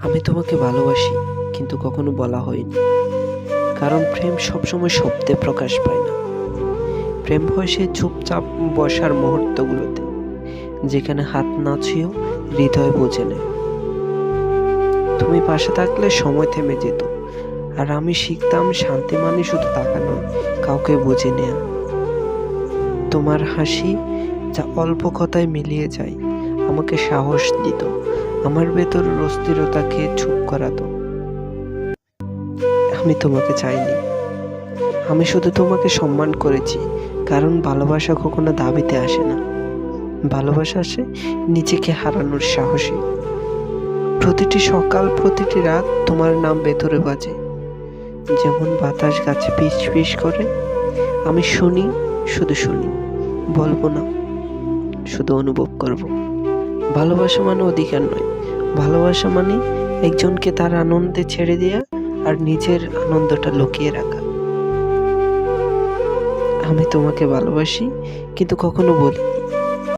আমি তোমাকে ভালোবাসি, কিন্তু কখনো বলা হয়নি। কারণ প্রেম সবসময় শব্দে প্রকাশ পায় না। প্রেম হয় সেই চুপচাপ বসার মুহূর্তগুলোতে, যেখানে হাত না ছুঁয়েও হৃদয় বোঝে নেয়। তুমি পাশে থাকলে সময় থেমে যেত, আর আমি শিখতাম শান্তি মানে শুধু টাকা নয়, কাউকে বুঝে নেয়া। তোমার হাসি, যা অল্প কথায় মিলিয়ে যায়, আমাকে সাহস দিত, আমার ভেতরের অস্থিরতাকে চুপ করাতো। আমি তোমাকে চাইনি, আমি শুধু তোমাকে সম্মান করেছি। কারণ ভালোবাসা কখনো দাবিতে আসে না, ভালোবাসা আসে নিজেকে হারানোর সাহসে। প্রতিটি সকাল, প্রতিটি রাত তোমার নাম ভেতরে বাজে, যেমন বাতাস গাছে পিস পিস করে। আমি শুনি, শুধু শুনি, বলবো না, শুধু অনুভব করব। ভালোবাসা মানে অধিকার নয়, ভালোবাসা মানে একজনকে তার আনন্দে ছেড়ে দেয়া আর নিজের আনন্দটা লুকিয়ে রাখা। আমি তোমাকে ভালোবাসি, কিন্তু কখনো বলিনি।